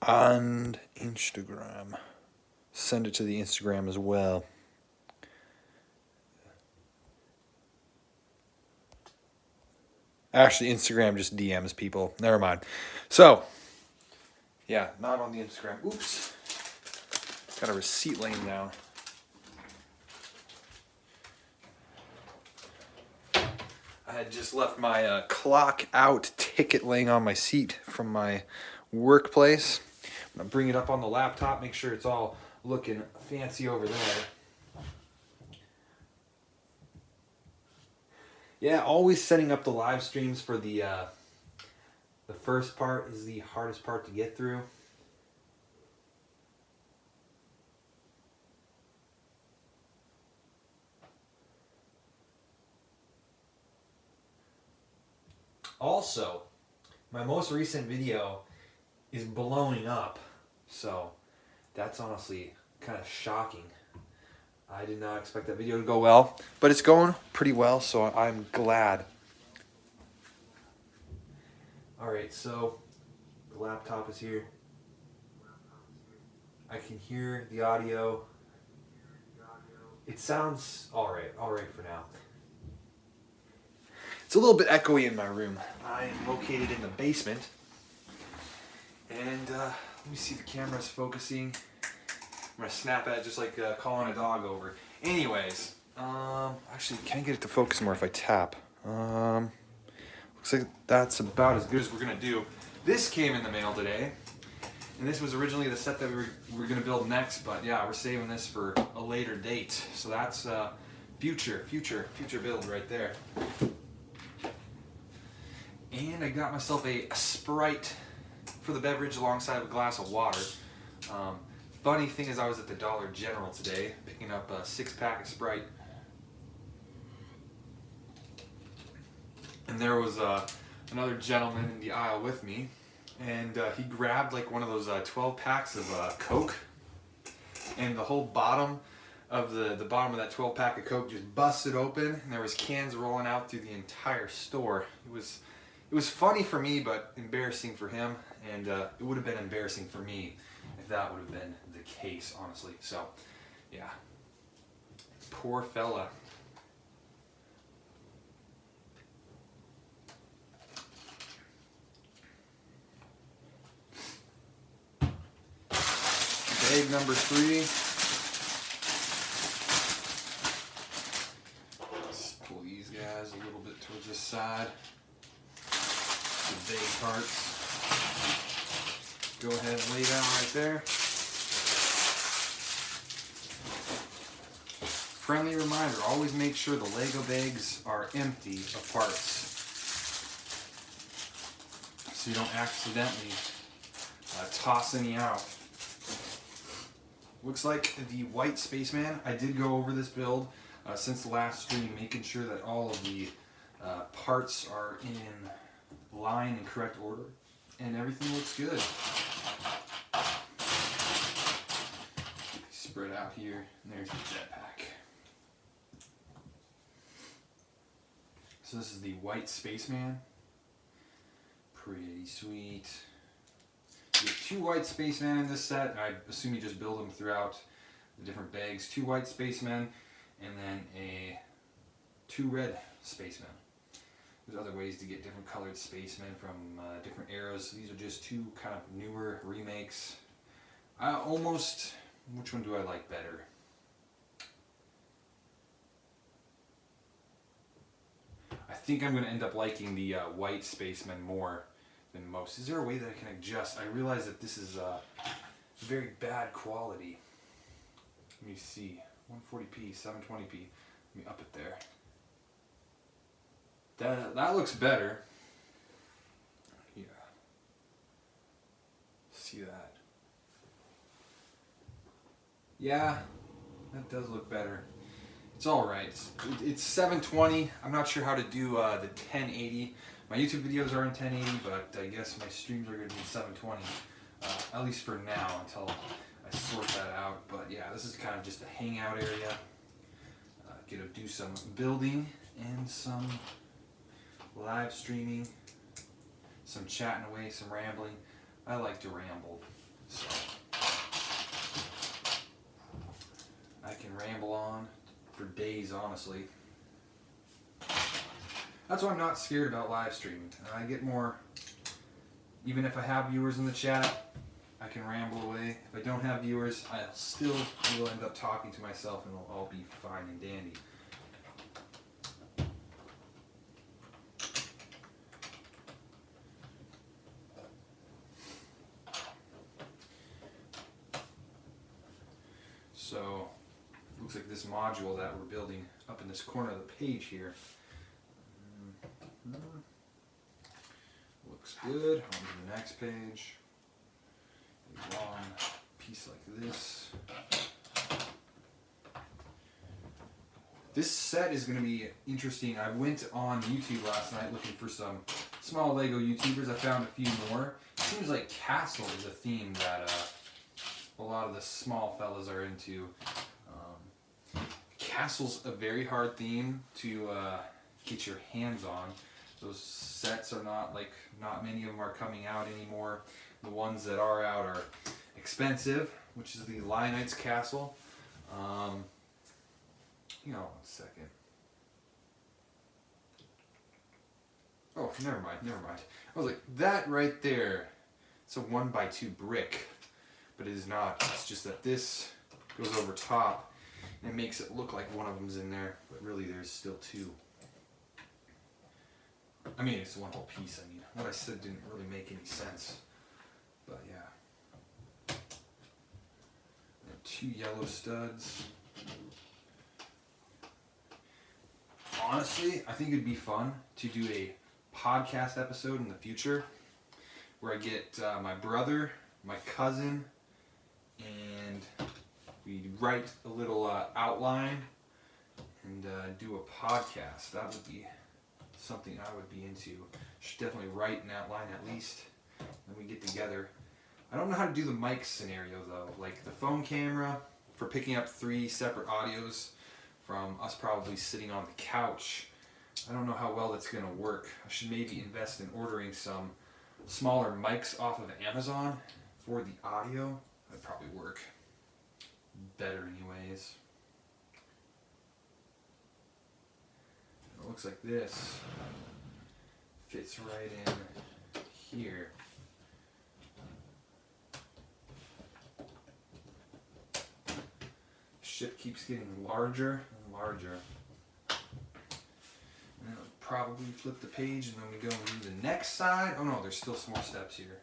And Instagram. Send it to the Instagram as well. Actually, Instagram just DMs people. Never mind. So, yeah, not on the Instagram. Oops. Got a receipt laying down. I had just left my clock out ticket laying on my seat from my workplace. I'm gonna bring it up on the laptop, make sure it's all looking fancy over there. Yeah, always setting up the live streams for the first part is the hardest part to get through. Also, my most recent video is blowing up, so that's honestly kind of shocking. I did not expect that video to go well, but it's going pretty well, so I'm glad. Alright, so the laptop is here. I can hear the audio. It sounds alright for now. It's a little bit echoey in my room. I am located in the basement. And let me see, the camera's focusing. I'm gonna snap at it just like calling a dog over. Anyways, actually, can I get it to focus more if I tap? Looks like that's about as good as we're gonna do. This came in the mail today, and this was originally the set that we were gonna build next, but yeah, we're saving this for a later date. So that's future build right there. And I got myself a Sprite for the beverage alongside of a glass of water. Funny thing is, I was at the Dollar General today picking up a 6-pack of Sprite. And there was another gentleman in the aisle with me, and he grabbed like one of those 12 packs of Coke, and the whole bottom of the bottom of that 12 pack of Coke just busted open, and there was cans rolling out through the entire store. It was funny for me, but embarrassing for him, and it would have been embarrassing for me if that would have been the case, honestly. So, yeah. Poor fella. Bag number 3. Let's pull these guys a little bit towards the side. The big parts. Go ahead and lay down right there. Friendly reminder, always make sure the Lego bags are empty of parts, so you don't accidentally toss any out. Looks like the white spaceman, I did go over this build since the last stream, making sure that all of the parts are in line and correct order, and everything looks good. Spread out here, and there's the jetpack. So this is the white spaceman. Pretty sweet. You have 2 white spacemen in this set, and I assume you just build them throughout the different bags. 2 white spacemen, and then 2 red spacemen. There's other ways to get different colored spacemen from different eras. These are just 2 kind of newer remakes. Which one do I like better? I think I'm going to end up liking the white spaceman more than most. Is there a way that I can adjust? I realize that this is very bad quality. Let me see. 140p, 720p. Let me up it there. That looks better. Yeah. See that? Yeah, that does look better. It's alright. It's 720. I'm not sure how to do the 1080. My YouTube videos are in 1080, but I guess my streams are going to be 720. At least for now, until I sort that out. But yeah, this is kind of just a hangout area. Get to do some building and some live streaming, some chatting away, some rambling. I like to ramble. So I can ramble on for days, honestly. That's why I'm not scared about live streaming. I get more, even if I have viewers in the chat, I can ramble away. If I don't have viewers, I still will end up talking to myself and it'll all be fine and dandy. So, looks like this module that we're building up in this corner of the page here. Looks good. On to the next page. A long piece like this. This set is going to be interesting. I went on YouTube last night looking for some small Lego YouTubers. I found a few more. It seems like Castle is a theme that a lot of the small fellas are into. Castle's a very hard theme to get your hands on. Those sets are not many of them are coming out anymore. The ones that are out are expensive, which is the Lionites Castle. Hang on 1 second. Oh, never mind. I was like, that right there, it's a 1x2 brick, but it is not. It's just that this goes over top and it makes it look like one of them's in there, but really there's still two. I mean, it's one whole piece. I mean, what I said didn't really make any sense. But yeah. And 2 yellow studs. Honestly, I think it'd be fun to do a podcast episode in the future where I get my brother, my cousin, and we write a little outline and do a podcast. That would be something I would be into. Should definitely write an outline at least. Then we get together. I don't know how to do the mic scenario though. Like the phone camera for picking up 3 separate audios from us probably sitting on the couch. I don't know how well that's going to work. I should maybe invest in ordering some smaller mics off of Amazon for the audio. That'd probably work better anyways. It looks like this fits right in here. Ship keeps getting larger and larger. And then I'll probably flip the page and then we go and do the next side. Oh no, there's still some more steps here.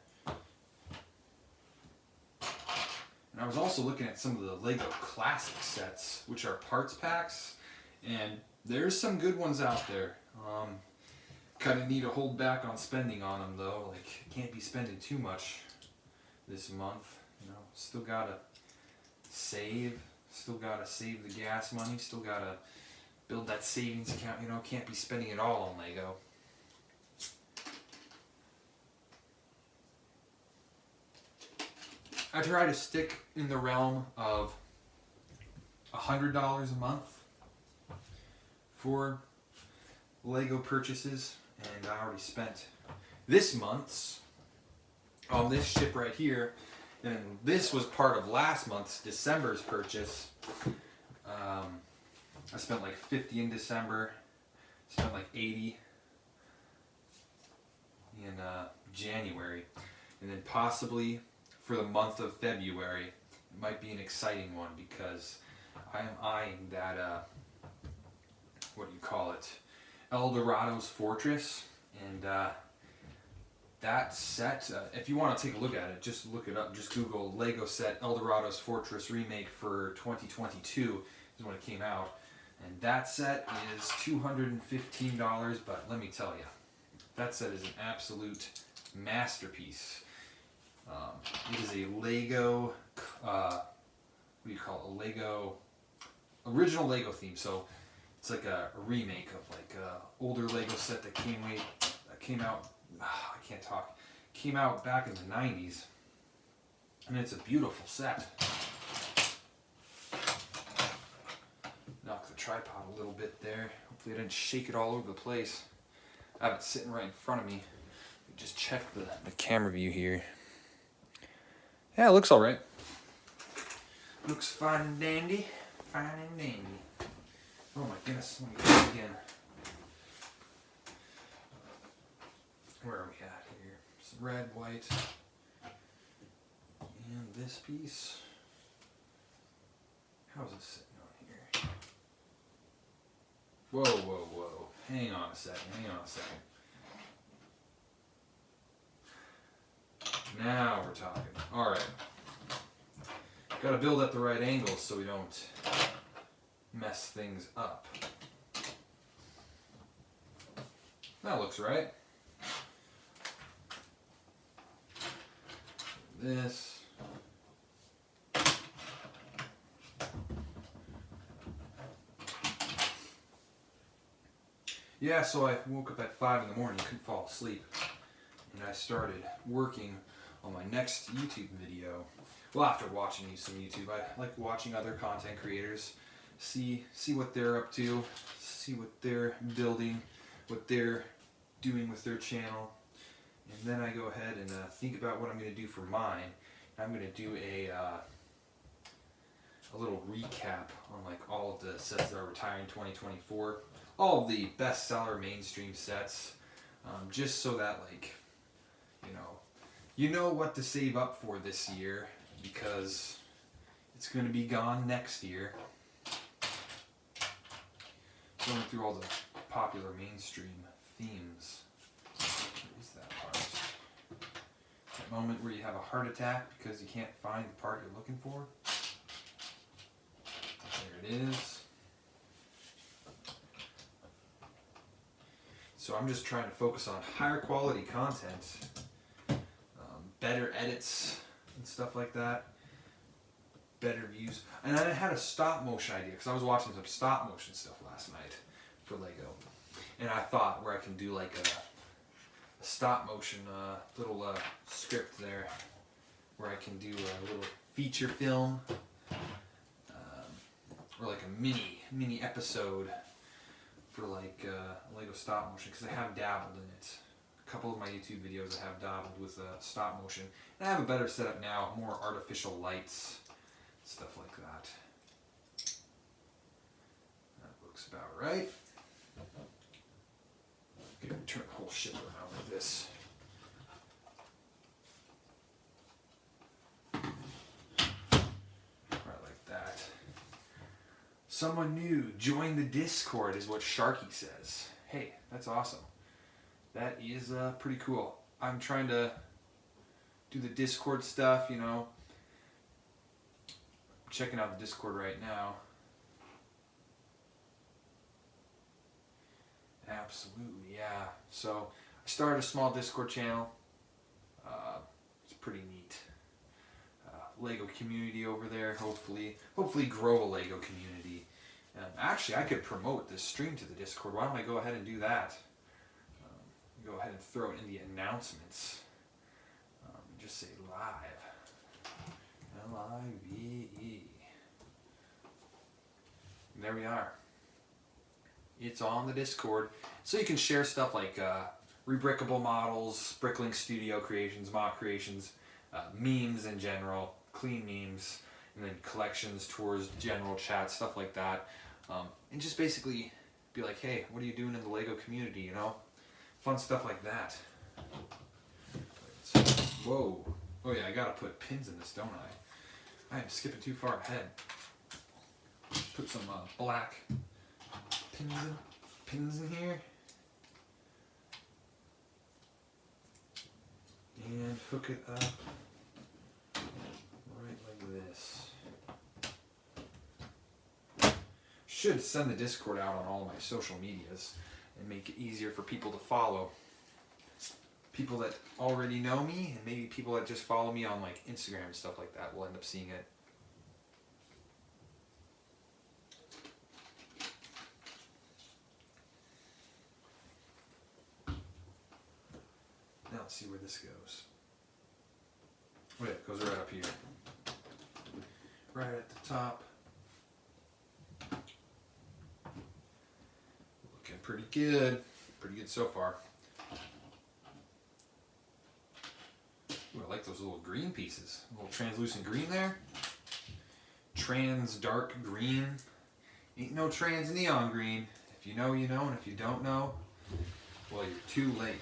And I was also looking at some of the Lego Classic sets, which are parts packs, and there's some good ones out there. Kind of need to hold back on spending on them though. Like, can't be spending too much this month. You know, still gotta save. Still gotta save the gas money. Still gotta build that savings account. You know, can't be spending it all on Lego. I try to stick in the realm of $100 a month for Lego purchases, and I already spent this month's on this ship right here, and this was part of last month's December's purchase. I spent like $50 in December, spent like $80 in January, and then possibly for the month of February, it might be an exciting one because I am eyeing that, what do you call it, Eldorado's Fortress, and that set, if you want to take a look at it, just look it up, just Google Lego set Eldorado's Fortress remake for 2022 is when it came out, and that set is $215, but let me tell you, that set is an absolute masterpiece. It is a Lego, what do you call it, a Lego, original Lego theme, so it's like a remake of like a older Lego set that came out, came out back in the 90s, and it's a beautiful set. Knock the tripod a little bit there, hopefully I didn't shake it all over the place. I have it sitting right in front of me. Just check the camera view here. Yeah, it looks all right. Looks fine and dandy. Fine and dandy. Oh my goodness, let me get it again. Where are we at here? Some red, white, and this piece. How's it sitting on here? Whoa, whoa, whoa. Hang on a second, Now we're talking. Alright. Gotta build at the right angle so we don't mess things up. That looks right. This. Yeah, so I woke up at 5 in the morning, couldn't fall asleep. And I started working on my next YouTube video. Well, after watching some YouTube, I like watching other content creators, see what they're up to, see what they're building, what they're doing with their channel. And then I go ahead and think about what I'm going to do for mine. I'm going to do a little recap on like all of the sets that are retiring 2024, all of the bestseller mainstream sets, just so that like you know what to save up for this year, because it's going to be gone next year. Going through all the popular mainstream themes. What is that part? That moment where you have a heart attack because you can't find the part you're looking for. There it is. So I'm just trying to focus on higher quality content, better edits and stuff like that, better views. And I had a stop motion idea because I was watching some stop motion stuff last night for Lego, and I thought where I can do like a stop motion little script there, where I can do a little feature film, or like a mini episode for like Lego stop motion, because I have dabbled in it. A couple of my YouTube videos I have dabbled with stop motion, and I have a better setup now, more artificial lights, stuff like that. That looks about right. Okay, turn the whole shit around like this. Right like that. Someone new, join the Discord is what Sharky says. Hey, that's awesome. That is pretty cool. I'm trying to do the Discord stuff, you know. I'm checking out the Discord right now. Absolutely, yeah. So I started a small Discord channel. It's pretty neat. Lego community over there. Hopefully grow a Lego community. Actually, I could promote this stream to the Discord. Why don't I go ahead and do that? Go ahead and throw it in the announcements. Just say live. L-I-V-E. And there we are. It's on the Discord. So you can share stuff like rebrickable models, Bricklink Studio creations, mock creations, memes in general, clean memes, and then collections, tours, general chat, stuff like that. And just basically be like, hey, what are you doing in the Lego community, you know? Fun stuff like that. Whoa. Oh yeah, I gotta put pins in this, don't I? I am skipping too far ahead. Put some black pins in here. And hook it up right like this. Should send the Discord out on all my social medias and make it easier for people to follow. People that already know me, and maybe people that just follow me on like Instagram and stuff like that will end up seeing it. Now let's see where this goes. Oh yeah, it goes right up here. Right at the top. Looking pretty good. Pretty good so far. Ooh, I like those little green pieces. A little translucent green there. Trans dark green. Ain't no trans neon green. If you know, you know, and if you don't know, well, you're too late.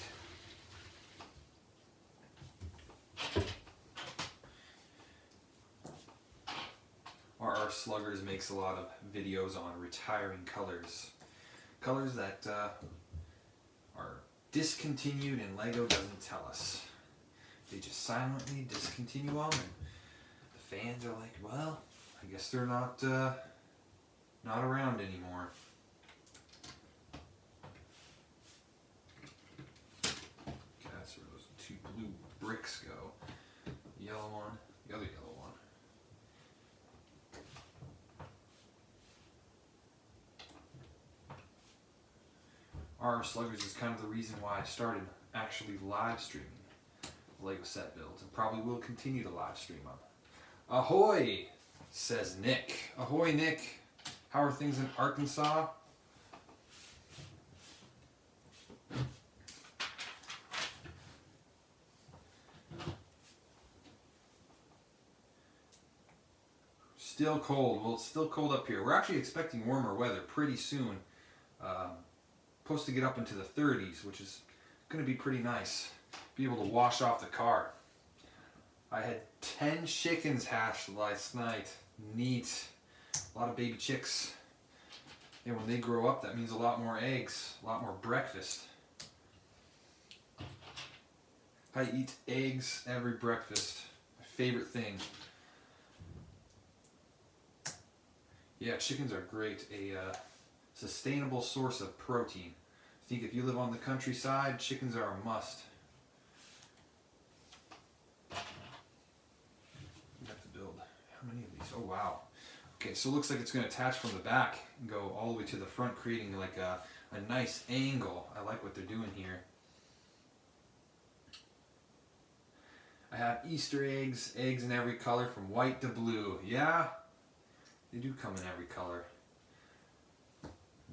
RR Sluggers makes a lot of videos on retiring colors. Colors that are discontinued and LEGO doesn't tell us. They just silently discontinue them, and the fans are like, well, I guess they're not around anymore. Okay, that's where those two blue bricks go. The yellow one, the other yellow one. RR Sluggers is kind of the reason why I started actually live streaming LEGO set builds, and probably will continue to live stream them. Ahoy, says Nick. Ahoy, Nick. How are things in Arkansas? Still cold. Well, it's still cold up here. We're actually expecting warmer weather pretty soon. Supposed to get up into the 30s, which is going to be pretty nice. Be able to wash off the car. I had 10 chickens hatched last night. Neat. A lot of baby chicks. And when they grow up, that means a lot more eggs, a lot more breakfast. I eat eggs every breakfast. My favorite thing. Yeah, chickens are great. A sustainable source of protein. I think if you live on the countryside, chickens are a must. We have to build how many of these? Oh wow. Okay, so it looks like it's going to attach from the back and go all the way to the front, creating like a nice angle. I like what they're doing here. I have Easter eggs, eggs in every color from white to blue. Yeah, they do come in every color.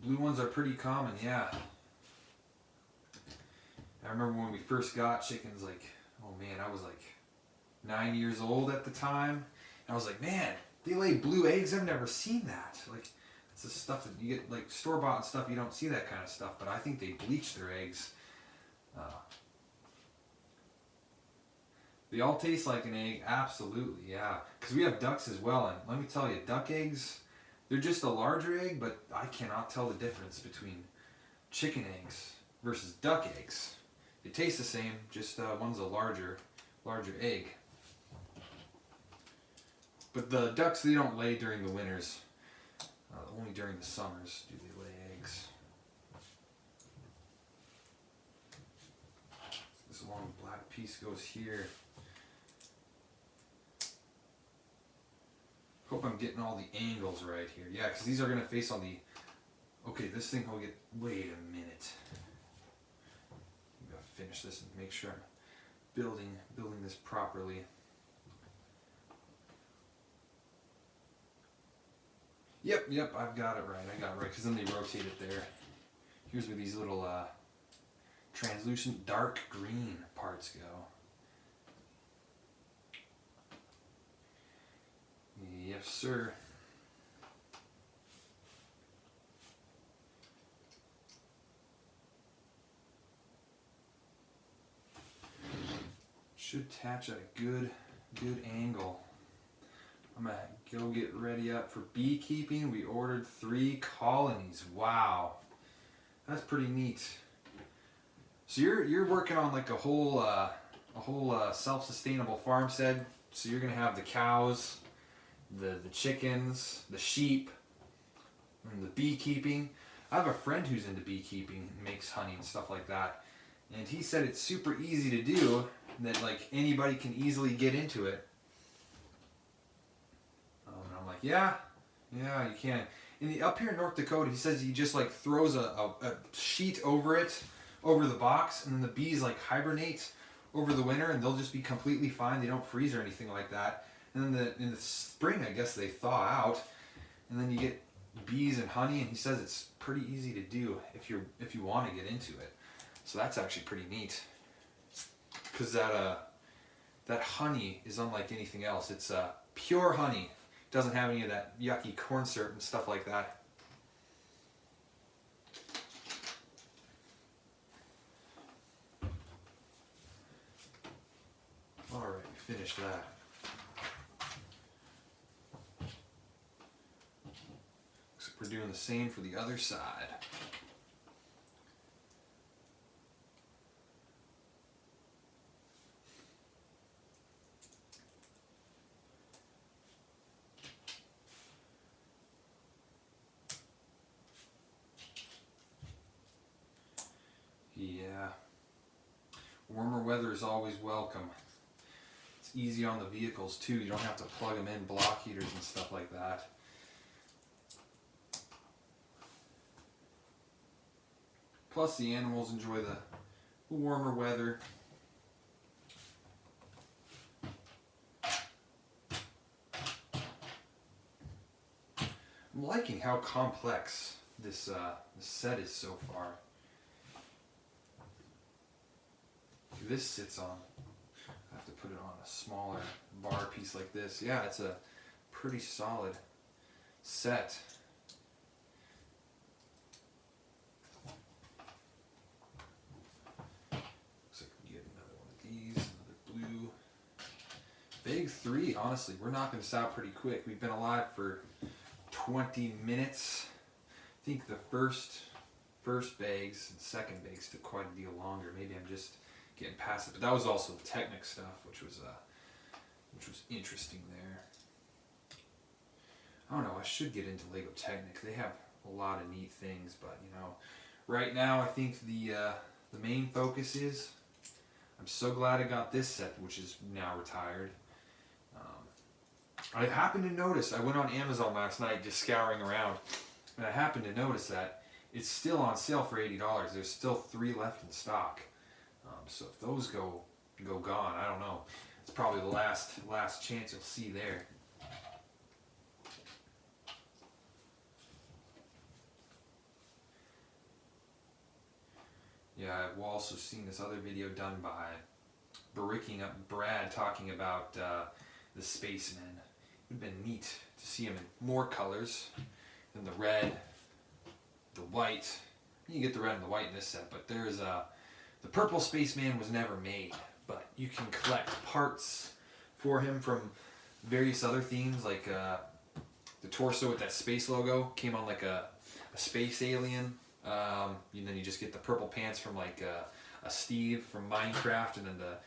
Blue ones are pretty common, yeah. I remember when we first got chickens, like, oh man, I was like 9 years old at the time. And I was like, man, they lay blue eggs? I've never seen that. Like, it's the stuff that you get, like store-bought and stuff, you don't see that kind of stuff. But I think they bleach their eggs. They all taste like an egg, absolutely, yeah. Because we have ducks as well, and let me tell you, duck eggs, they're just a larger egg, but I cannot tell the difference between chicken eggs versus duck eggs. They taste the same, just one's a larger egg. But the ducks, they don't lay during the winters. Only during the summers do they lay eggs. This long black piece goes here. Hope I'm getting all the angles right here. Yeah, because these are going to face on the... Okay, this thing will get... Wait a minute. I'm going to finish this and make sure I'm building this properly. Yep, I've got it right. I got it right, because then they rotate it there. Here's where these little translucent dark green parts go. Yes, sir. Should attach at a good angle. I'm gonna go get ready up for beekeeping. We ordered 3 colonies. Wow, that's pretty neat. So you're working on like a whole self-sustainable farmstead. So you're gonna have the cows, the chickens, the sheep, and the beekeeping. I have a friend who's into beekeeping and makes honey and stuff like that. And he said it's super easy to do, that like anybody can easily get into it. And I'm like, yeah, you can. Up here in North Dakota, he says he just like throws a sheet over it, over the box, and then the bees like hibernate over the winter, and they'll just be completely fine. They don't freeze or anything like that. And then in the spring, I guess they thaw out, and then you get bees and honey. And he says it's pretty easy to do if you want to get into it. So that's actually pretty neat. Because that that honey is unlike anything else. It's pure honey. It doesn't have any of that yucky corn syrup and stuff like that. Alright, we finished that. Looks like we're doing the same for the other side. Yeah. Warmer weather is always welcome. It's easy on the vehicles too. You don't have to plug them in, block heaters and stuff like that. Plus the animals enjoy the warmer weather. I'm liking how complex this set is so far. This sits on, I have to put it on a smaller bar piece like this. Yeah, it's a pretty solid set. Looks like we get another one of these, another blue. Bag 3, honestly, we're knocking this out pretty quick. We've been alive for 20 minutes. I think the first bags and second bags took quite a deal longer. Maybe I'm just getting past it, but that was also Technic stuff, which was interesting there. I don't know, I should get into Lego Technic. They have a lot of neat things, but you know, right now I think the main focus is, I'm so glad I got this set, which is now retired. I happened to notice, I went on Amazon last night just scouring around, and I happened to notice that it's still on sale for $80. There's still 3 left in stock. So if those go gone, I don't know. It's probably the last chance you'll see there. Yeah, I've also seen this other video done by Bricking Up Brad talking about the Spacemen. It would have been neat to see him in more colors than the red, the white. You get the red and the white in this set, but there's the purple Spaceman was never made, but you can collect parts for him from various other themes, like the torso with that space logo came on like a space alien. And then you just get the purple pants from like a Steve from Minecraft, and then the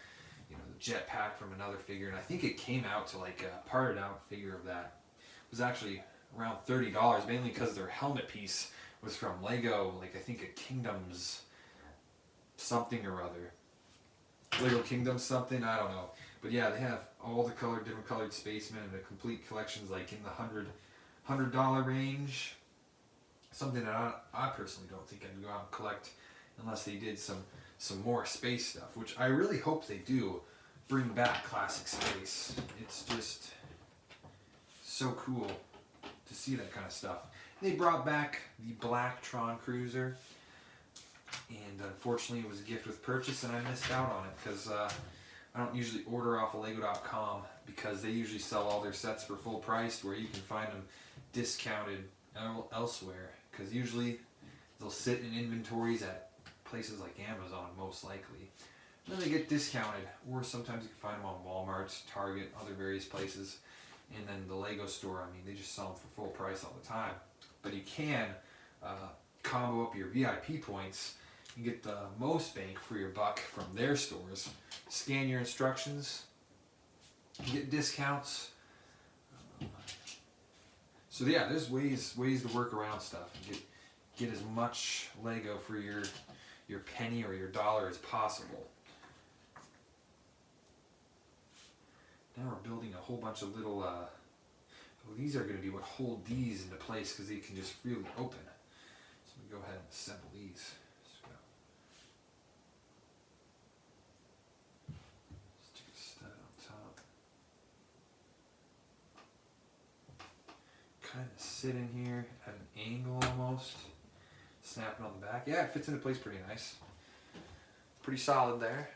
jetpack from another figure. And I think it came out to like a parted out figure of that. It was actually around $30, mainly because their helmet piece was from Lego, like I think a Kingdoms something or other. Lego Kingdoms something, I don't know. But yeah, they have all the different colored spacemen, and the complete collections like in the $100 range. Something that I personally don't think I'd go out and collect unless they did some more space stuff, which I really hope they do bring back classic space. It's just so cool to see that kind of stuff. They brought back the Black Tron Cruiser, and unfortunately it was a gift with purchase, and I missed out on it because I don't usually order off of Lego.com because they usually sell all their sets for full price, where you can find them discounted elsewhere, because usually they'll sit in inventories at places like Amazon, most likely. And then they get discounted, or sometimes you can find them on Walmart, Target, other various places. And then the Lego store, I mean, they just sell them for full price all the time. But you can combo up your VIP points and get the most bang for your buck from their stores. Scan your instructions, get discounts. So yeah, there's ways to work around stuff and get as much Lego for your penny or your dollar as possible. Now we're building a whole bunch of little, these are going to be what hold these into place, because they can just freely open. So we go ahead and assemble these. Stick a stud on top. Kind of sit in here at an angle almost. Snapping on the back. Yeah, it fits into place pretty nice. Pretty solid there.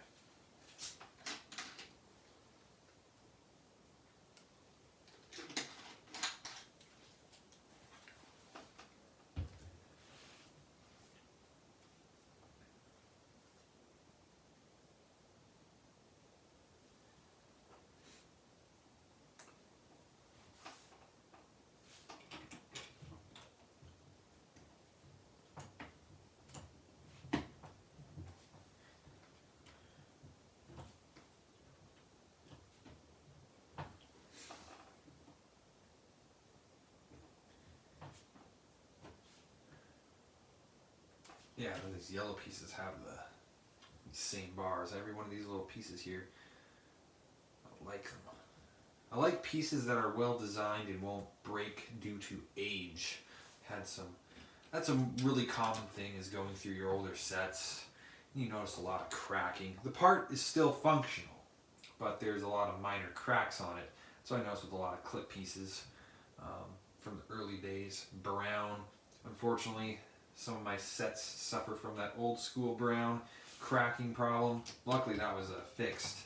Yeah, and these yellow pieces have these same bars. Every one of these little pieces here, I like them. I like pieces that are well designed and won't break due to age. That's a really common thing is going through your older sets. You notice a lot of cracking. The part is still functional, but there's a lot of minor cracks on it. So I noticed with a lot of clip pieces from the early days. Brown, unfortunately, some of my sets suffer from that old school brown cracking problem. Luckily that was fixed.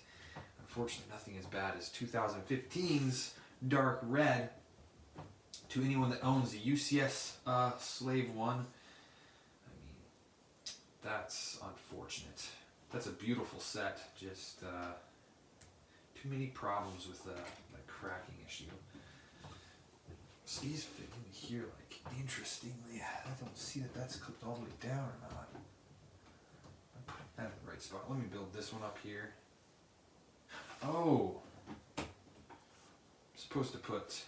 Unfortunately, nothing as bad as 2015's dark red. To anyone that owns the UCS Slave 1, I mean, that's unfortunate. That's a beautiful set, just too many problems with that cracking issue. So these fit in here like interestingly. I don't see that that's clipped all the way down or not. I'm putting that in the right spot. Let me build this one up here. Oh, I'm supposed to put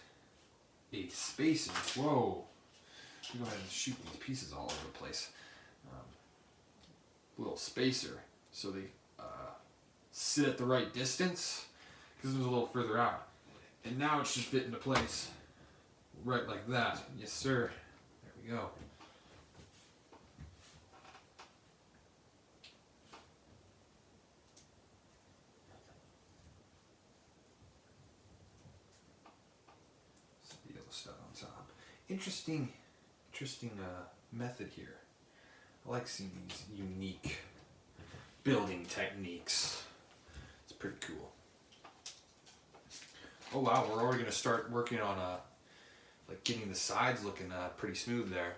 a spacer. Whoa. Let me go ahead and shoot these pieces all over the place. Little spacer so they sit at the right distance, because it was a little further out. And now it should fit into place right like that. Yes, sir. There we go. The yellow stud on top. Interesting method here. I like seeing these unique building techniques. It's pretty cool. Oh wow, we're already going to start working on like getting the sides looking pretty smooth there.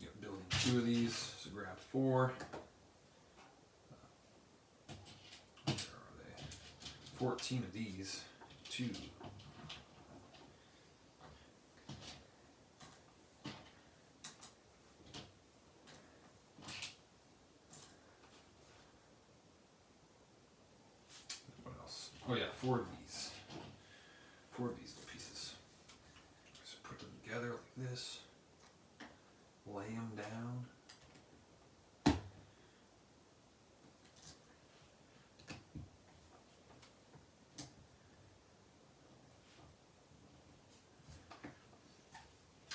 Yep, building 2 of these, so grab 4. Where are they? 14 of these. 2. What else? Oh yeah, 4 of these. 4 of these little pieces. Just put them together like this. Lay them down.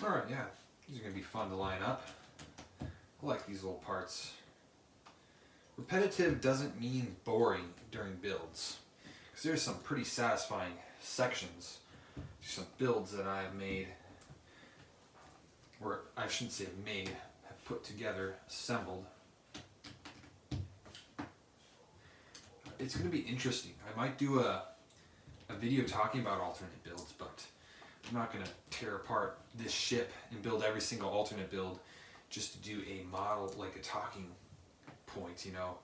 Alright, yeah, these are going to be fun to line up. I like these little parts. Repetitive doesn't mean boring during builds, because there's some pretty satisfying sections, some builds that I have made, or I shouldn't say made, have put together, assembled. It's going to be interesting. I might do a video talking about alternate builds, but I'm not going to tear apart this ship and build every single alternate build just to do a model, like a talking point, you know.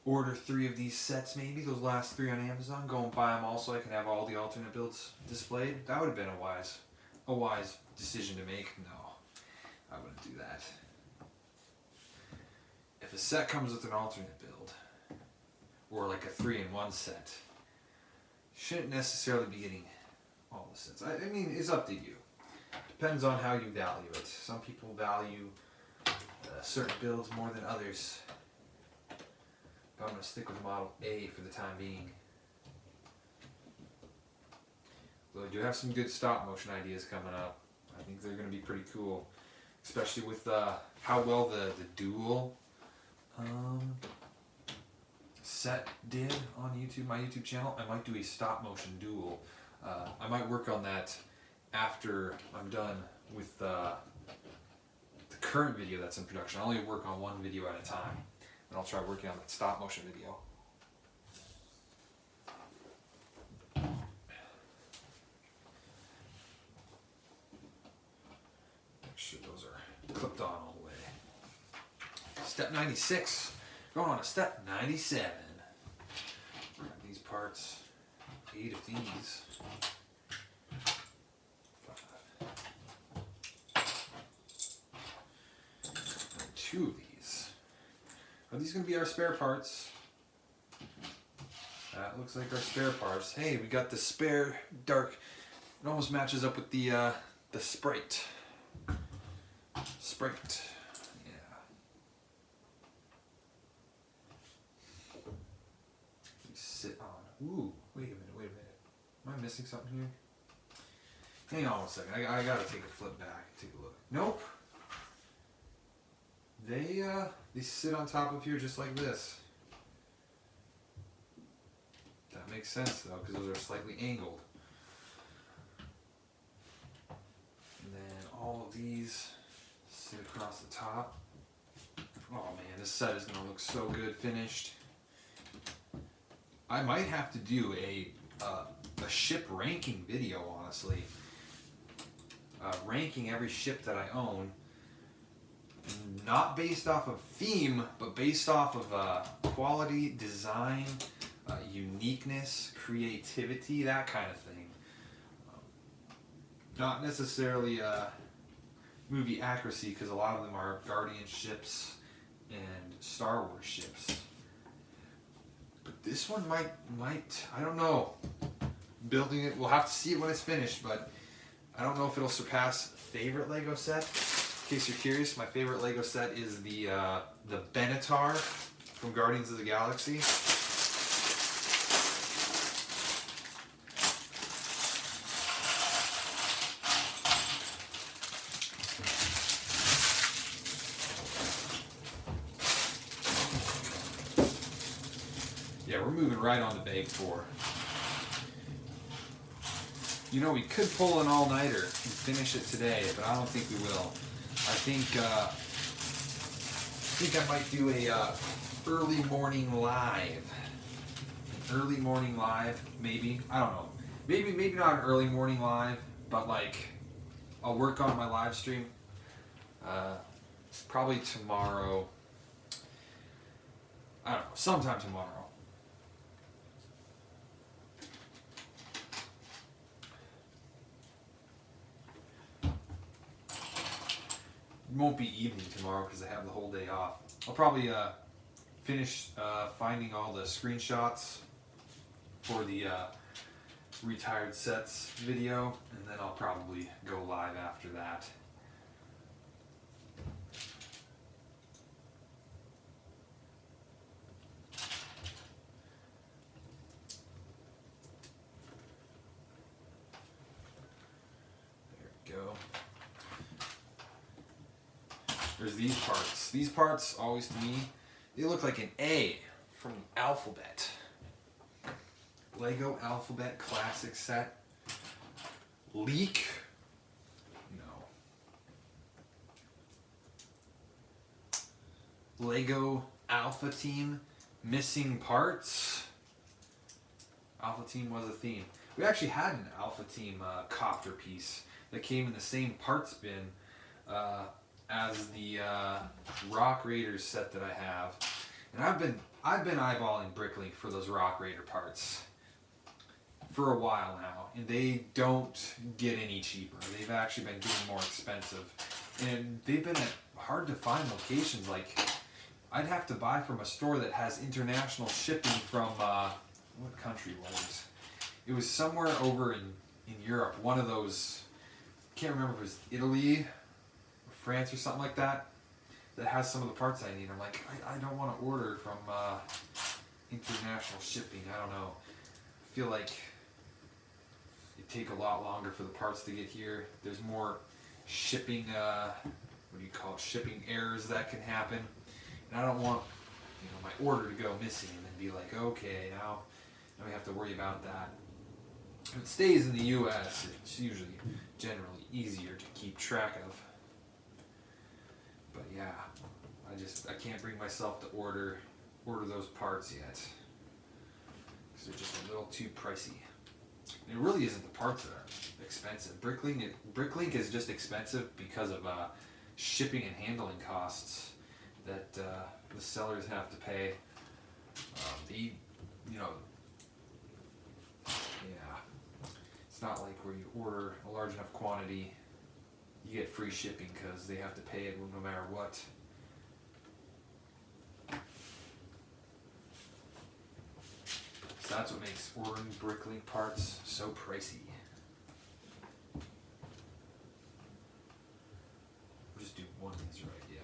Order 3 of these sets, maybe, those last 3 on Amazon, go and buy them all so I can have all the alternate builds displayed. That would have been a wise decision to make. No, I wouldn't do that. If a set comes with an alternate build, or like a 3-in-1 set, you shouldn't necessarily be getting all the sets. I mean, it's up to you. Depends on how you value it. Some people value certain builds more than others. But I'm going to stick with Model A for the time being. Though I do have some good stop motion ideas coming up. I think they're going to be pretty cool. Especially with how well the dual set did on YouTube, my YouTube channel. I might do a stop motion duel. I might work on that after I'm done with the current video that's in production. I only work on one video at a time, and I'll try working on that stop motion video. Make sure those are clipped on all the way. Step 96. Going on to step 97. Grab these parts. 8 of these. 2 of these. Are these going to be our spare parts? that looks like our spare parts. Hey, we got the spare dark. It almost matches up with the Sprite. Sprite. Yeah. We sit on. Ooh, wait a minute. Am I missing something here? Hang on a second. I gotta take a flip back and take a look. Nope. They sit on top of here just like this. That makes sense though, because those are slightly angled. And then all of these sit across the top. Oh man, this set is gonna look so good finished. I might have to do a ship ranking video, honestly. Ranking every ship that I own. Not based off of theme, but based off of quality, design, uniqueness, creativity, that kind of thing. Not necessarily movie accuracy, because a lot of them are Guardian ships and Star Wars ships. But this one might, I don't know. Building it, we'll have to see it when it's finished, but I don't know if it'll surpass favorite Lego set. In case you're curious, my favorite Lego set is the Benatar from Guardians of the Galaxy. Yeah, we're moving right on to Bag 4. You know, we could pull an all-nighter and finish it today, but I don't think we will. I think I might do a early morning live. An early morning live, maybe. I don't know. Maybe not an early morning live, but like I'll work on my live stream. Probably tomorrow. I don't know. Sometime tomorrow. It won't be evening tomorrow because I have the whole day off. I'll probably finish finding all the screenshots for the retired sets video, and then I'll probably go live after that. There we go. There's these parts. These parts, always to me, they look like an A from the alphabet. Lego Alphabet Classic Set. Leak? No. Lego Alpha Team Missing Parts. Alpha Team was a theme. We actually had an Alpha Team copter piece that came in the same parts bin as the Rock Raiders set that I have, and I've been eyeballing Bricklink for those Rock Raider parts for a while now, and they don't get any cheaper. They've actually been getting more expensive, and they've been at hard to find locations. Like I'd have to buy from a store that has international shipping from what country was it? It was somewhere over in Europe. One of those, can't remember if it was Italy, France or something like that, that has some of the parts I need. I'm like, I don't want to order from international shipping. I don't know. I feel like it'd take a lot longer for the parts to get here. There's more shipping, shipping errors that can happen. And I don't want, my order to go missing and then be like, okay, now we have to worry about that. If it stays in the US, it's usually generally easier to keep track of. But yeah, I can't bring myself to order those parts yet, because they're just a little too pricey. And it really isn't the parts that are expensive. Bricklink is just expensive because of shipping and handling costs that the sellers have to pay. It's not like where you order a large enough quantity, you get free shipping because they have to pay it no matter what. So that's what makes Oregon Bricklink parts so pricey. We'll just do one of these right, yeah.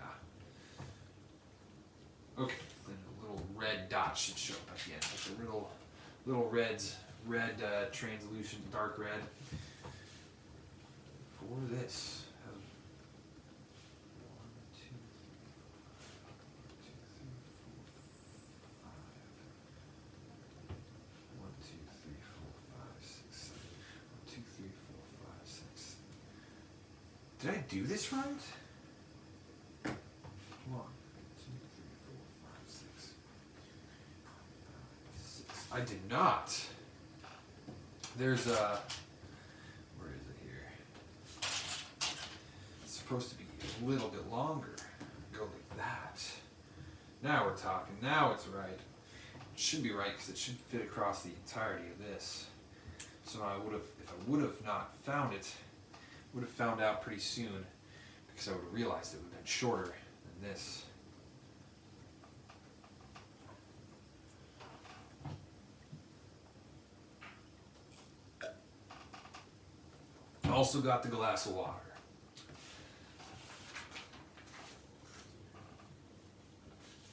Okay, then a little red dot should show up at the end. Like the little reds, red translucent dark red. For this. Did I do this right? 1, 2, 3, 4, 5, 6. I did not. There's a. Where is it here? It's supposed to be a little bit longer. Go like that. Now we're talking. Now it's right. It should be right because it should fit across the entirety of this. So I would have, if I would have not found it, would have found out pretty soon because I would have realized it would have been shorter than this. Also got the glass of water.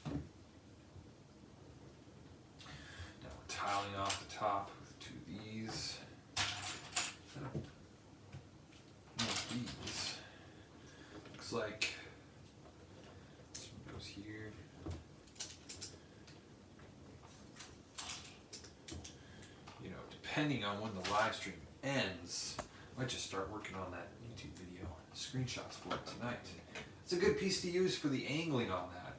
Now we're tiling off the top with 2 of these. These. Looks like this one goes here. You know, depending on when the live stream ends, I might just start working on that YouTube video screenshots for it tonight. It's a good piece to use for the angling on that.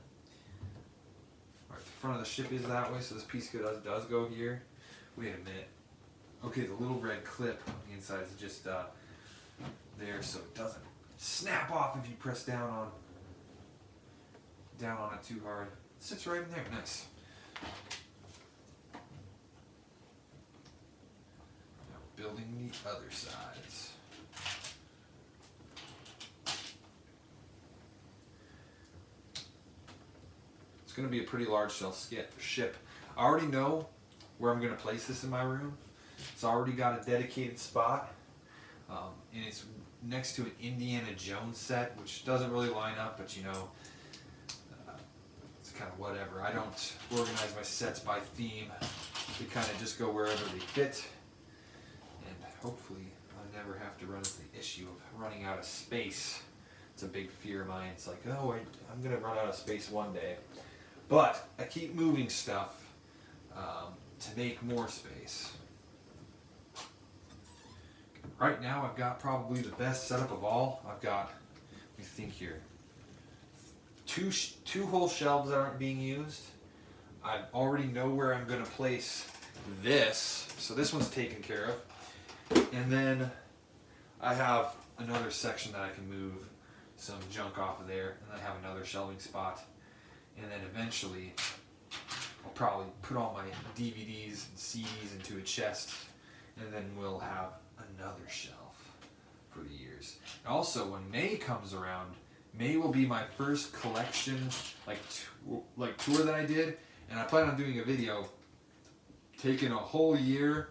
Alright, the front of the ship is that way, so this piece does go here. Wait a minute. Okay, the little red clip on the inside is just there so it doesn't snap off if you press down on it too hard. It sits right in there. Nice. Now building the other sides. It's going to be a pretty large ship. I already know where I'm going to place this in my room. It's already got a dedicated spot. And it's next to an Indiana Jones set, which doesn't really line up, but you know, it's kind of whatever. I don't organize my sets by theme. They kind of just go wherever they fit. And hopefully I never have to run into the issue of running out of space. It's a big fear of mine. It's like, oh, I'm going to run out of space one day. But I keep moving stuff to make more space. Right now I've got probably the best setup of all. I've got, let me think here, two whole shelves that aren't being used. I already know where I'm going to place this, so this one's taken care of. And then I have another section that I can move some junk off of there, and then I have another shelving spot. And then eventually I'll probably put all my DVDs and CDs into a chest, and then we'll have another shelf for the years. Also, when May comes around, May will be my first collection tour that I did, and I plan on doing a video taking a whole year.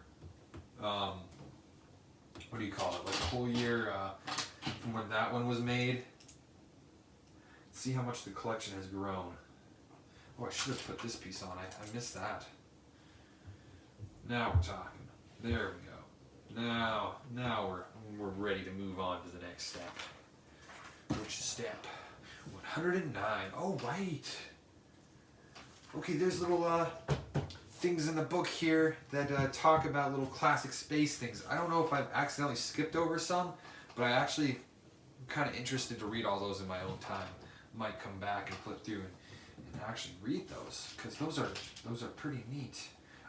What do you call it? Like a whole year from when that one was made. See how much the collection has grown. Oh, I should have put this piece on. I missed that. Now we're talking. There we go. Now we're ready to move on to the next step. Which is step 109. Oh, right. Okay, there's little things in the book here that talk about little classic space things. I don't know if I've accidentally skipped over some, but I actually am kind of interested to read all those in my own time. Might come back and flip through and actually read those, because those are pretty neat.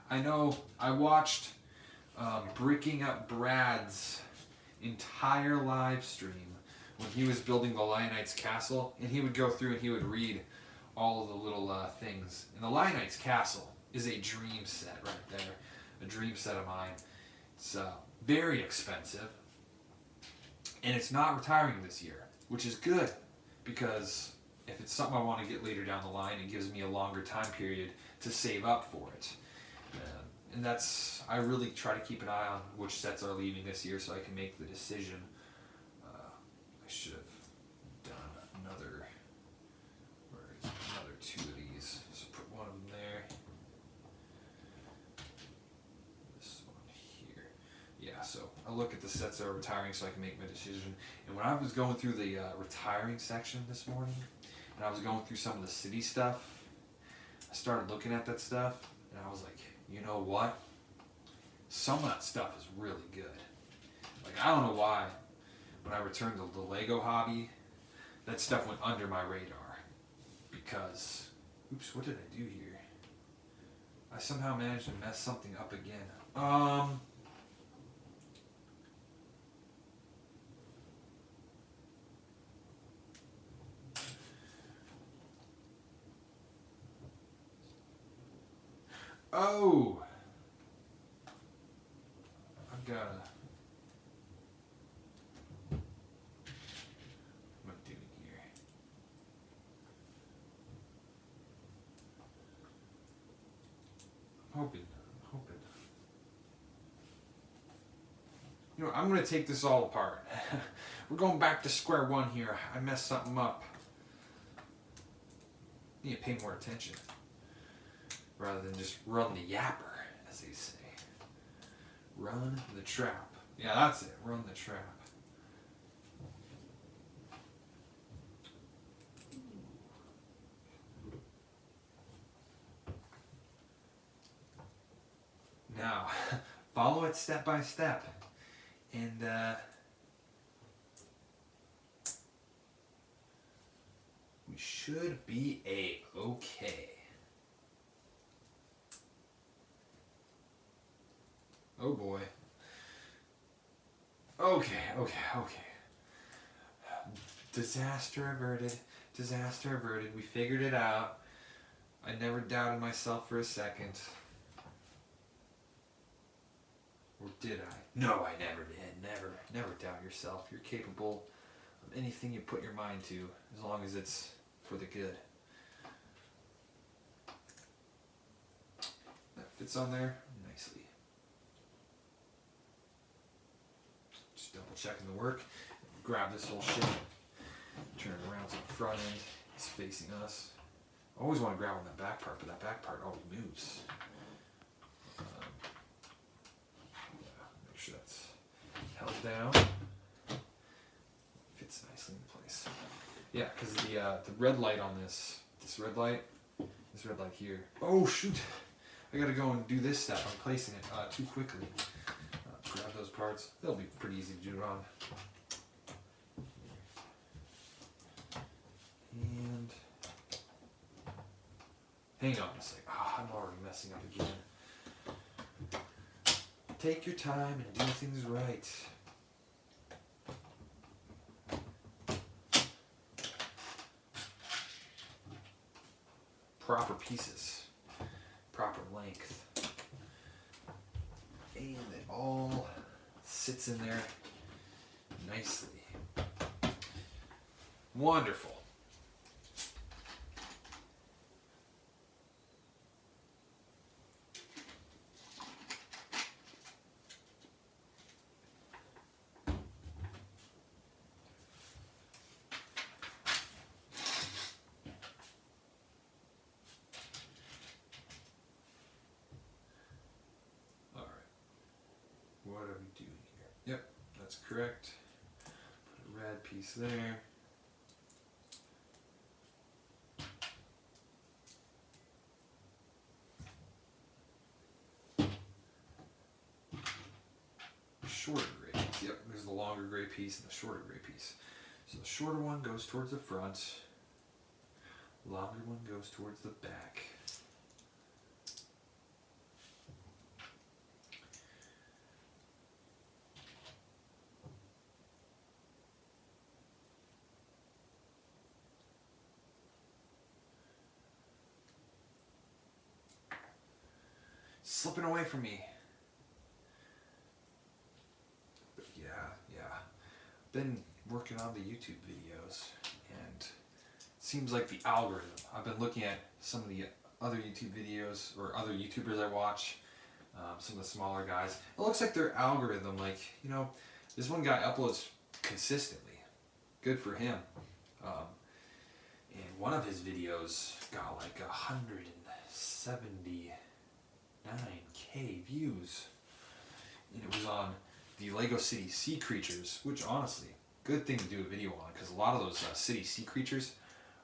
I know I watched Bricking Up Brad's entire live stream when he was building the Lionites Castle, and he would go through and he would read all of the little things. And the Lionites Castle is a dream set right there, a dream set of mine. It's very expensive, and it's not retiring this year, which is good, because if it's something I want to get later down the line, it gives me a longer time period to save up for it. And I really try to keep an eye on which sets are leaving this year so I can make the decision. I should have done another two of these. So put one of them there. This one here. Yeah, so I'll look at the sets that are retiring so I can make my decision. And when I was going through the retiring section this morning, and I was going through some of the city stuff, I started looking at that stuff, and I was like, you know what? Some of that stuff is really good. Like, I don't know why, when I returned to the Lego hobby, that stuff went under my radar. Because, oops, what did I do here? I somehow managed to mess something up again. Oh! I've got a... What am I doing here? I'm hoping. You know, I'm going to take this all apart. We're going back to square one here. I messed something up. I need to pay more attention. Rather than just run the yapper, as they say. Run the trap. Yeah, that's it. Run the trap. Now, follow it step by step. And, we should be A-okay. Oh boy. Okay. Disaster averted. We figured it out. I never doubted myself for a second. Or did I? No, I never did. Never doubt yourself. You're capable of anything you put your mind to, as long as it's for the good. That fits on there nicely. Just double checking the work. Grab this whole shit. Turn it around so the front end is facing us. I always want to grab on that back part, but that back part always moves. Make sure that's held down. Fits nicely in place. Yeah, because the red light on this red light here. Oh shoot! I gotta go and do this step. I'm placing it too quickly. Grab those parts. They'll be pretty easy to do it on. And hang on a sec. I'm already messing up again. Take your time and do things right. Proper pieces, proper length, and it all sits in there nicely. Wonderful. What are we doing here? Yep, that's correct. Put a red piece there. Shorter gray piece. Yep, there's the longer gray piece and the shorter gray piece. So the shorter one goes towards the front. The longer one goes towards the back. Slipping away from me. But yeah. Been working on the YouTube videos, and it seems like the algorithm. I've been looking at some of the other YouTube videos or other YouTubers I watch. some of the smaller guys. It looks like their algorithm, like, you know, this one guy uploads consistently. Good for him. And one of his videos got like 179K views. And it was on the Lego City Sea Creatures, which honestly, good thing to do a video on, because a lot of those city sea creatures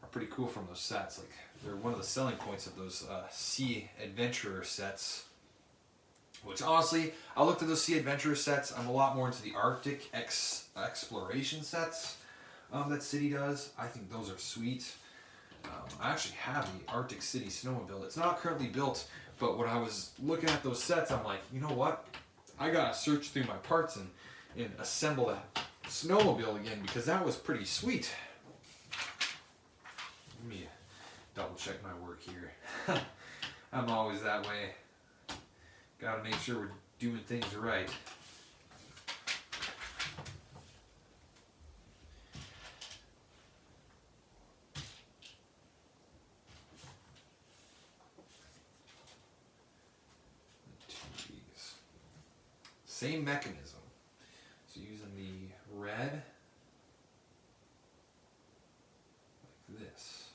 are pretty cool from those sets. Like, they're one of the selling points of those Sea Adventurer sets. Which honestly, I looked at those Sea Adventurer sets. I'm a lot more into the Arctic exploration sets that City does. I think those are sweet. I actually have the Arctic City snowmobile. It's not currently built, but when I was looking at those sets, I'm like, you know what? I gotta search through my parts and assemble that snowmobile again, because that was pretty sweet. Let me double check my work here. I'm always that way. Gotta make sure we're doing things right. Same mechanism. So using the red, like this.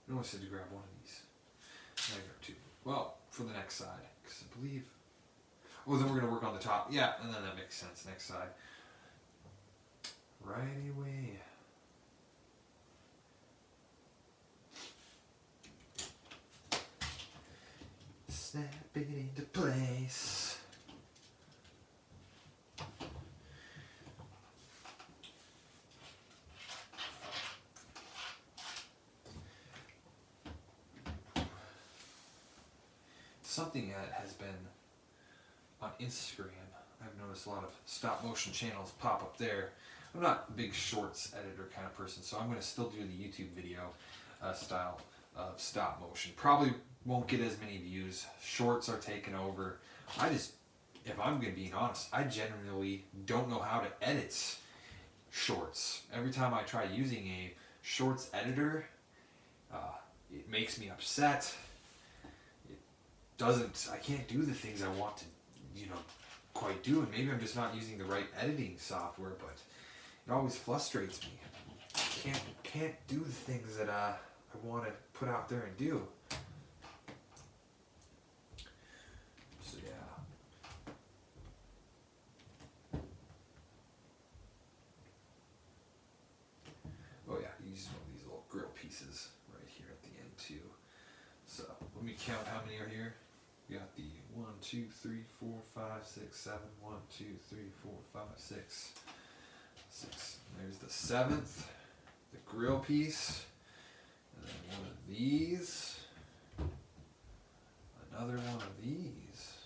I always said to grab one of these. I grab two. Well, for the next side, because I believe. Oh, then we're gonna work on the top. Yeah, and then that makes sense. Next side. Right away. Snap it into place. Something that has been on Instagram, I've noticed a lot of stop motion channels pop up there. I'm not a big shorts editor kind of person, so I'm going to still do the YouTube video style of stop motion. Probably won't get as many views. Shorts are taking over. If I'm going to be honest, I genuinely don't know how to edit shorts. Every time I try using a shorts editor, it makes me upset. I can't do the things I want to, quite do, and maybe I'm just not using the right editing software, but it always frustrates me. I can't do the things that I want to put out there and do. So yeah. Oh yeah, use one of these little grill pieces right here at the end too. So let me count how many are here. We got the 1, 2, 3, 4, 5, 6, 7. 1, 2, 3, 4, 5, 6. 6. There's the 7th, the grill piece, and then one of these, another one of these,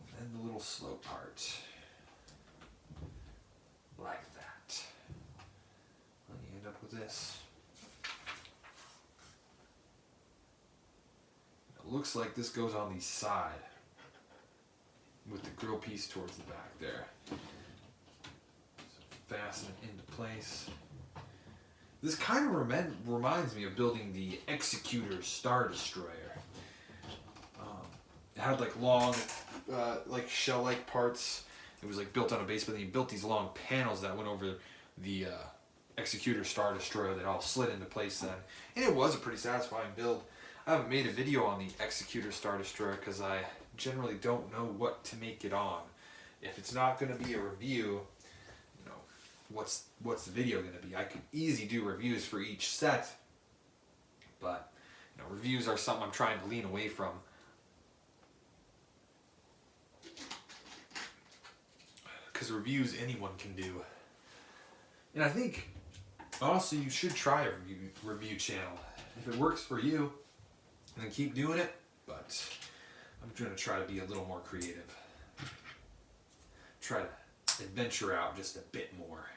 and then the little slope part, like that. And you end up with this. It looks like this goes on the side with the grill piece towards the back there. So fasten it into place. This kind of reminds me of building the Executor Star Destroyer. It had like long, like shell-like parts. It was like built on a base, but then you built these long panels that went over the Executor Star Destroyer that all slid into place then. And it was a pretty satisfying build. I haven't made a video on the Executor Star Destroyer because I generally don't know what to make it on. If it's not going to be a review, what's the video going to be? I could easily do reviews for each set, but reviews are something I'm trying to lean away from. Because reviews anyone can do. And I think, honestly, you should try a review channel. If it works for you, then keep doing it, but I'm going to try to be a little more creative. Try to adventure out just a bit more.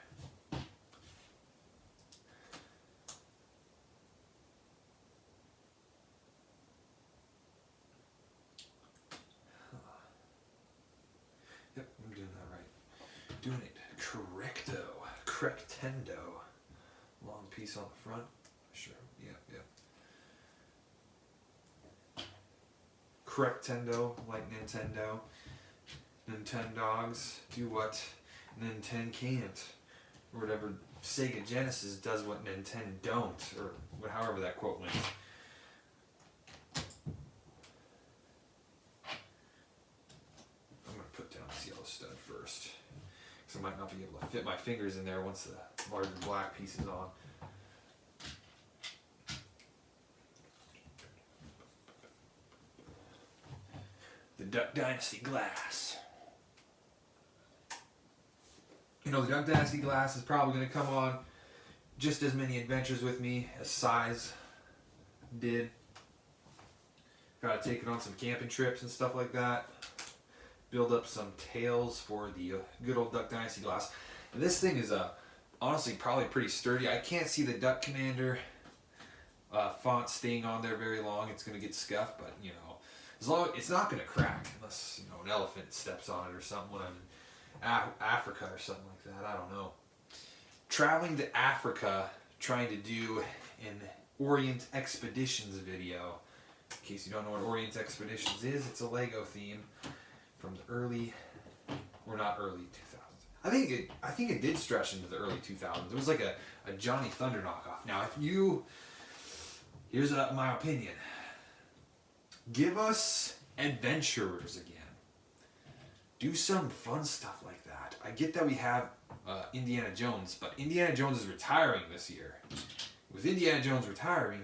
doing it correcto. Correctendo. Long piece on the front. Sure. Yeah. Correctendo, like Nintendo. Nintendogs do what Nintendo can't. Or whatever. Sega Genesis does what Nintendo don't. Or however that quote went. I'm going to put down this yellow stud first. Because I might not be able to fit my fingers in there once the larger black piece is on. The Duck Dynasty glass. You know, the Duck Dynasty glass is probably going to come on just as many adventures with me as Size did. Got to take it on some camping trips and stuff like that. Build up some tails for the good old Duck Dynasty glass. And this thing is honestly probably pretty sturdy. I can't see the Duck Commander font staying on there very long. It's going to get scuffed, but you know, as long it's not going to crack unless you know an elephant steps on it or something when I'm in Africa or something like that. I don't know. Traveling to Africa, trying to do an Orient Expeditions video. In case you don't know what Orient Expeditions is, it's a Lego theme from the early, or not early 2000s. I think it did stretch into the early 2000s. It was like a Johnny Thunder knockoff. Now, here's my opinion. Give us adventurers again. Do some fun stuff like that. I get that we have Indiana Jones, but Indiana Jones is retiring this year. With Indiana Jones retiring,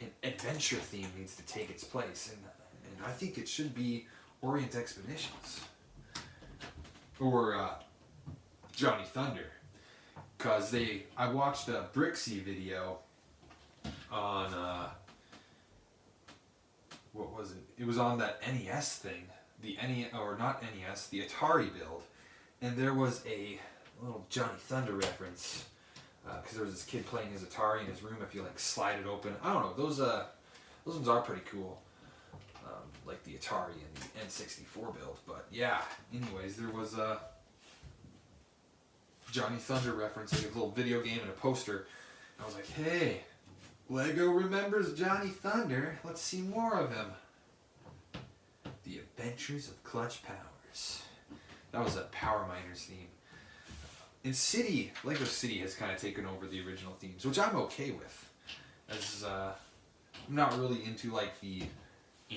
an adventure theme needs to take its place, and I think it should be Orient Expeditions or Johnny Thunder, because I watched a Brixie video on what was it? It was on that NES thing, the Atari build, and there was a little Johnny Thunder reference because there was this kid playing his Atari in his room. If you like slide it open, I don't know. Those ones are pretty cool. Like the Atari and the N64 build. But yeah, anyways, there was a Johnny Thunder reference, like a little video game and a poster. I was like, hey, Lego remembers Johnny Thunder. Let's see more of him. The Adventures of Clutch Powers. That was a Power Miners theme. In City, Lego City has kind of taken over the original themes, which I'm okay with. As I'm not really into like the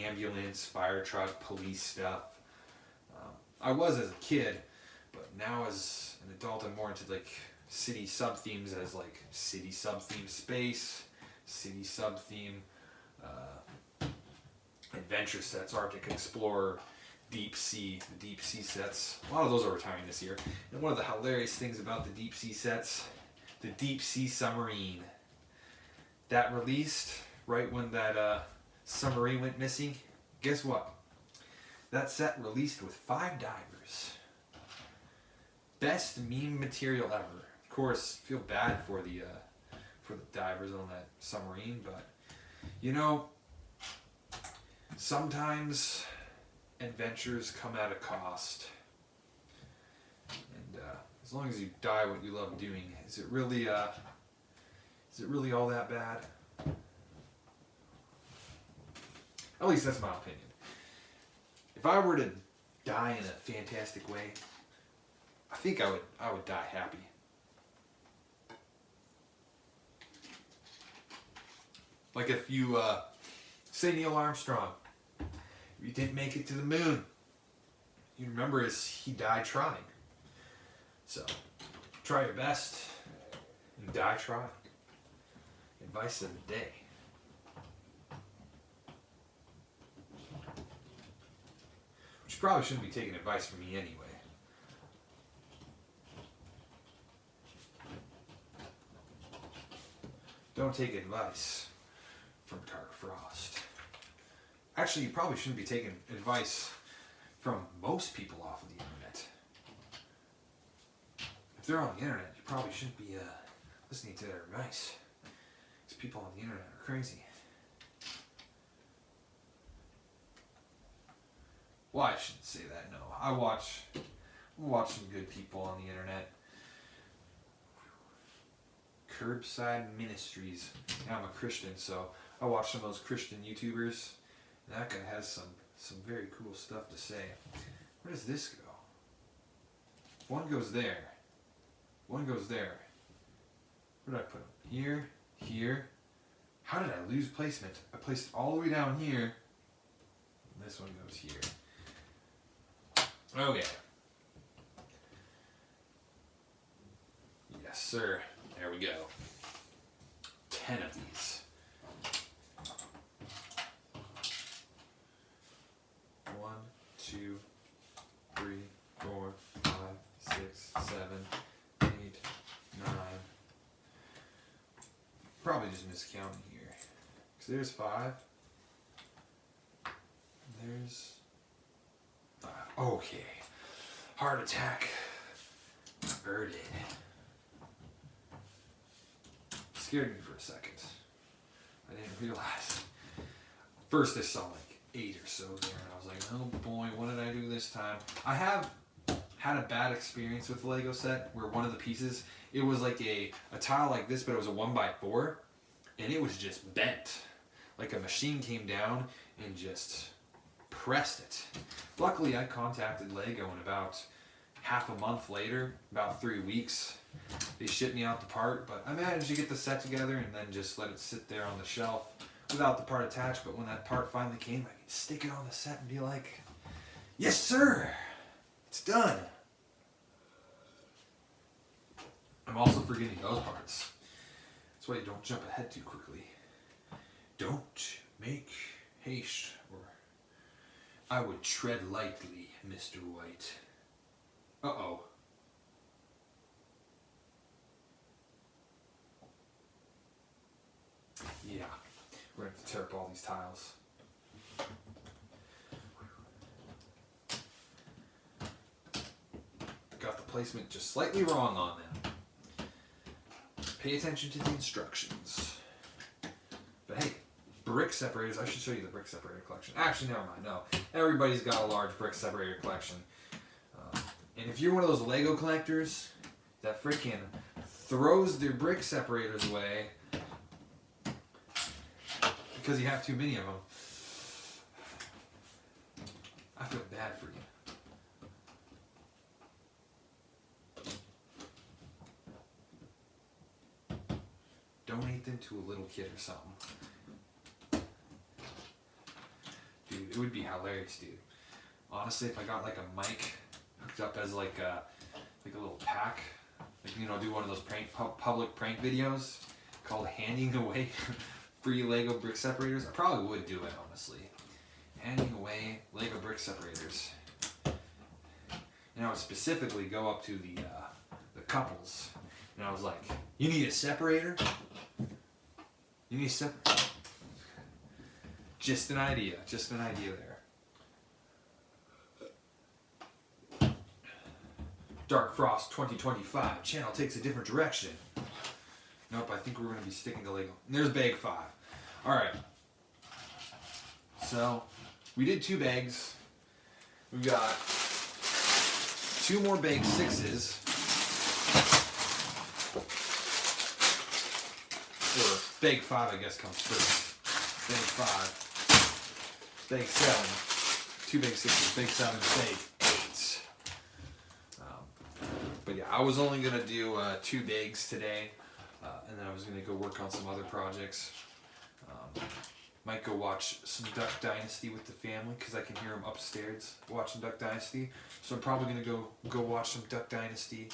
ambulance, fire truck, police stuff. I was as a kid, but now as an adult I'm more into like city sub-themes as like city sub-theme space, city sub-theme adventure sets, Arctic Explorer, Deep Sea, the Deep Sea sets. A lot of those are retiring this year. And one of the hilarious things about the Deep Sea sets, the Deep Sea Submarine, that released right when that submarine went missing. Guess what? That set released with 5 divers. Best meme material ever. Of course, feel bad for the divers on that submarine, but you know, sometimes adventures come at a cost. And as long as you die what you love doing, is it really all that bad? At least that's my opinion. If I were to die in a fantastic way, I think I would die happy. Like if you say Neil Armstrong, you didn't make it to the moon, you remember he died trying. So try your best and die trying. Advice of the day. Which you probably shouldn't be taking advice from me anyway. Don't take advice from Dark Frost. Actually, you probably shouldn't be taking advice from most people off of the internet. If they're on the internet, you probably shouldn't be listening to their advice. Because people on the internet are crazy. Well, I shouldn't say that, no. I watch We'll watch some good people on the internet. Curbside Ministries. Now I'm a Christian, so I watch some of those Christian YouTubers. And that guy has some very cool stuff to say. Where does this go? One goes there. One goes there. Where did I put them? Here, here. How did I lose placement? I placed it all the way down here. And this one goes here. Okay. Yes, sir. There we go. 10 of these. 1, 2, 3, 4, 5, 6, 7, 8, 9. Probably just miscounting here. Because there's 5. There's 5. Okay. Heart attack. Averted. Scared me for a second. I didn't realize. First I saw like 8 or so there, and I was like, oh boy, what did I do this time? I have had a bad experience with the Lego set where one of the pieces, it was like a tile like this, but it was a 1x4, and it was just bent. Like a machine came down and just pressed it. Luckily, I contacted Lego, and about half a month later, about 3 weeks, they shipped me out the part, but I managed to get the set together and then just let it sit there on the shelf without the part attached. But when that part finally came, I could stick it on the set and be like, yes sir, it's done. I'm also forgetting those parts. That's why you don't jump ahead too quickly. Don't make haste, or I would tread lightly, Mr. White. Uh-oh. Yeah, we're going to tear up all these tiles. Got the placement just slightly wrong on them. Pay attention to the instructions. But hey, brick separators. I should show you the brick separator collection. Actually, never mind. No, everybody's got a large brick separator collection. And if you're one of those Lego collectors that frickin' throws their brick separators away because you have too many of them, I feel bad for you. Donate them to a little kid or something. Dude, it would be hilarious, dude. Honestly, if I got like a mic hooked up as like a little pack, like, you know, do one of those public prank videos called handing away free Lego brick separators, I probably would do it, honestly. Handing away Lego brick separators. And I would specifically go up to the couples, and I was like, you need a separator? You need a separator? Just an idea there. Dark Frost 2025. Channel takes a different direction. Nope, I think we're going to be sticking to Lego. And there's bag 5. Alright. So, we did 2 bags. We've got 2 more bag 6s. Or bag 5, I guess, comes first. Bag 5. Bag 7. 2 bag 6s. Bag 7. Bag 8. But yeah, I was only going to do 2 bags today, and then I was going to go work on some other projects. Might go watch some Duck Dynasty with the family, because I can hear them upstairs watching Duck Dynasty. So I'm probably going to go watch some Duck Dynasty,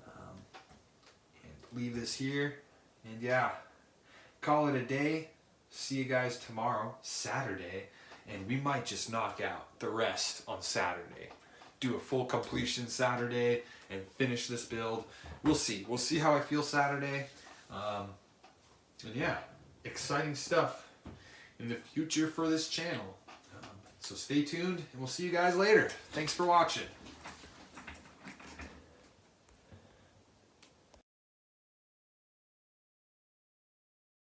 and leave this here. And yeah, call it a day. See you guys tomorrow, Saturday, and we might just knock out the rest on Saturday. Do a full completion Saturday and finish this build. We'll see. We'll see how I feel Saturday. And yeah, exciting stuff in the future for this channel. So stay tuned, and we'll see you guys later. Thanks for watching.